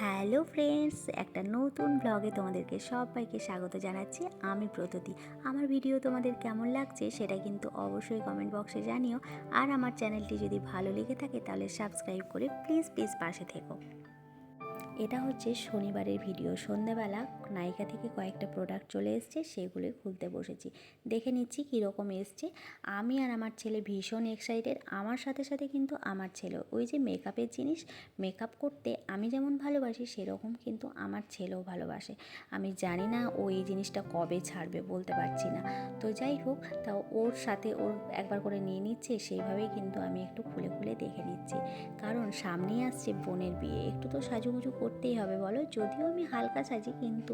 Hello friends, একটা নতুন ব্লগে তোমাদেরকে সবাইকে স্বাগত জানাচ্ছি। আমি প্রততি। আমার ভিডিও তোমাদের কেমন লাগছে সেটা কিন্তু অবশ্যই কমেন্ট বক্সে জানিও। আর আমার চ্যানেলটি যদি ভালো লেগে থাকে তাহলে সাবস্ক্রাইব করে প্লিজ পাশে থেকো। এটা হচ্ছে শনিবারের ভিডিও। সন্ধ্যাবেলা নাইকা থেকে কয়েকটা প্রোডাক্ট চলে এসছে, সেগুলো খুলতে বসেছি। দেখে নিচ্ছি কীরকম এসছে। আমি আর আমার ছেলে ভীষণ এক্সাইটেড। আমার সাথে সাথে কিন্তু আমার ছেলেও। ওই যে মেকআপের জিনিস, মেকআপ করতে আমি যেমন ভালোবাসি সেরকম কিন্তু আমার ছেলেও ভালোবাসে। আমি জানি না ও এই জিনিসটা কবে ছাড়বে, বলতে পারছি না। তো যাই হোক, তাও ওর সাথে ওর একবার করে নিয়ে নিচ্ছে, সেইভাবেই কিন্তু আমি একটু খুলে খুলে দেখে নিচ্ছি। কারণ সামনেই আসছে বোনের বিয়ে, একটু তো সাজুগুজু করতেই হবে বলো। যদিও আমি হালকা সাজি, কিন্তু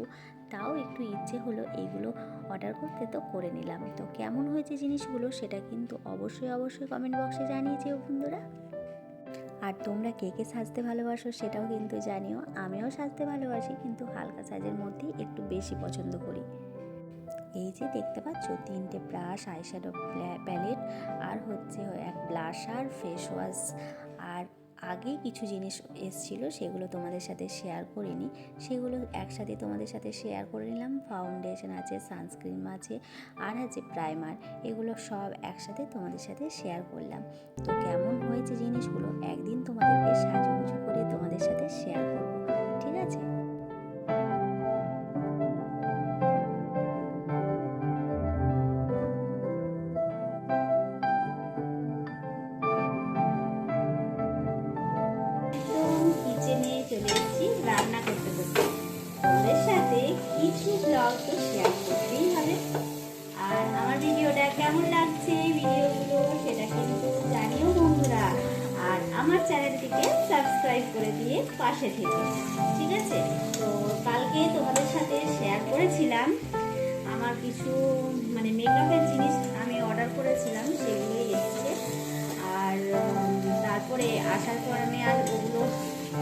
তাও একটু ইচ্ছে হলো এইগুলো অর্ডার করতে, তো করে নিলাম। তো কেমন হয়েছে জিনিসগুলো সেটা কিন্তু অবশ্যই কমেন্ট বক্সে জানিয়ে যেও বন্ধুরা। আর তোমরা কে কে সাজতে ভালোবাসো সেটাও কিন্তু জানিও। আমিও সাজতে ভালোবাসি, কিন্তু হালকা সাজের মধ্যেই একটু বেশি পছন্দ করি। এই যে দেখতে পাচ্ছ, 3টে ব্রাশ, আইশ্যাডো প্যালেট, আর হচ্ছে এক ব্লাশার, ফেস ওয়াশ। আর আগে কিছু জিনিস এসেছিলো, সেগুলো তোমাদের সাথে শেয়ার করিনি, সেগুলো একসাথে তোমাদের সাথে শেয়ার করে নিলাম। ফাউন্ডেশন আছে, সানস্ক্রিন আছে, আর আছে প্রাইমার। এগুলো সব একসাথে তোমাদের সাথে শেয়ার করলাম। তো কেমন হয়েছে জিনিসগুলো একদিন তোমাদেরকে সাজুগুজু করে তোমাদের সাথে শেয়ার করবো, ঠিক আছে? কিচেনে চলে এসেছি রান্না করতে করতে। তোমাদের সাথে কিছু ব্লগ তো শেয়ার করতেই হবে। আর আমার ভিডিওটা কেমন লাগছে, ভিডিওগুলো সেটা কিন্তু জানিও বন্ধুরা। আর আমার চ্যানেলটিকে সাবস্ক্রাইব করে দিয়ে পাশে থেকো, ঠিক আছে? তো কালকে তোমাদের সাথে শেয়ার করেছিলাম আমার কিছু মেকআপের জিনিস আমি অর্ডার করেছিলাম, সেগুলোই এসেছে। আর তারপরে আসার পর আমি আর ওগুলো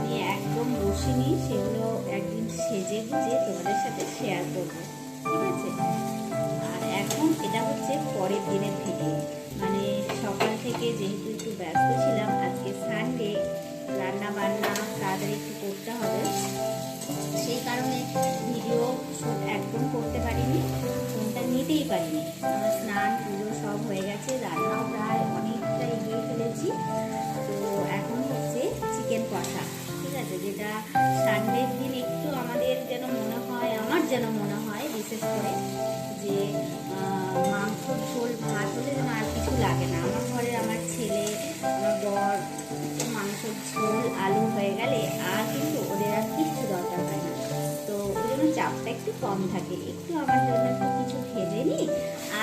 নিয়ে একদম বসিনি, সেগুলো একদিন সেজে গুজে তোমাদের সাথে শেয়ার করব, ঠিক আছে? আর এখন এটা হচ্ছে পরের দিনের ভিডিও। সকাল থেকে যেহেতু একটু ব্যস্ত ছিলাম, আজকে সানডে, রান্না বান্না তাড়াতাড়ি একটু করতে হবে, সেই কারণে ভিডিও শুট একদম করতে পারিনি, ফোনটা নিতেই পারিনি। আমার স্নান পুজো সব হয়ে গেছে, রান্নাও প্রায় অনেকটা এগিয়ে ফেলেছি। তো এখন হচ্ছে চিকেন কষা, ঠিক আছে? যেটা সানডের দিন একটু আমাদের যেন মনে হয়, আমার যেন মনে হয় বিশেষ করে, যে মাংস ঝোল ভাত হলে যেন আর কিছু লাগে না। আমার ঘরে আমার ছেলে, আমার বর, মাংসের ঝোল আলু হয়ে গেলে আর কিন্তু ওদের আর কিচ্ছু দরকার হয় না। তো ওই জন্য চাপটা একটু কম থাকে। একটু আমার জন্য একটু কিছু ভেজে নিই,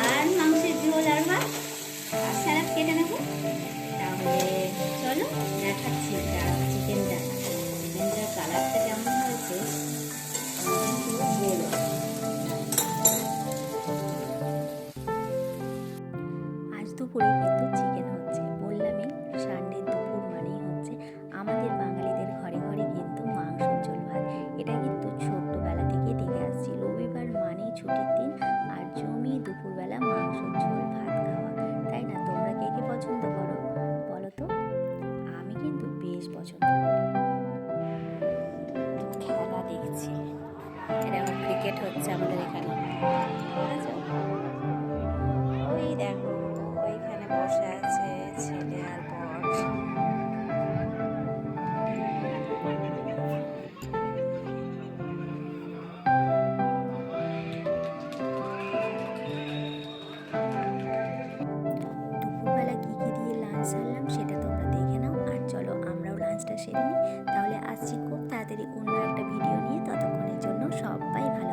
আর মাংসের ঝোল আর ভাত আর স্যালাড কেটে নেবো। তাহলে চলো দেখাচ্ছি চিকেনটার কালারটা কেমন হয়েছে কিন্তু বলো। আজ দুপুরে কিন্তু চিকেন হচ্ছে, বললামই সানডে দুপুর মানেই হচ্ছে আমাদের বাঙালিদের ঘরে ঘরে কিন্তু মাংসের ঝোল ভাত। এটা কিন্তু ছোট্টবেলা থেকে দেখে আসছি, রবিবার মানেই ছুটির দিন, আর জমিয়ে দুপুরবেলা মাংসের ঝোল ভাত খাওয়া, তাই না? তোমরা কে কে পছন্দ করো বলো তো? আমি কিন্তু বেশ পছন্দ করি। খেলা দেখছি, এটা এখন ক্রিকেট হচ্ছে আমাদের এখানে, ওই দেখো ওইখানে বসে আছে ছেলে আর বর। দুপুরবেলা কী কী দিয়ে লাঞ্চ সারলাম সেটা তোমরা দেখে নাও। আর চলো আমরাও লাঞ্চটা সেরে নিই, তাহলে আসছি খুব তাড়াতাড়ি অন্য একটা ভিডিও নিয়ে। ততক্ষণের জন্য সবাই ভালো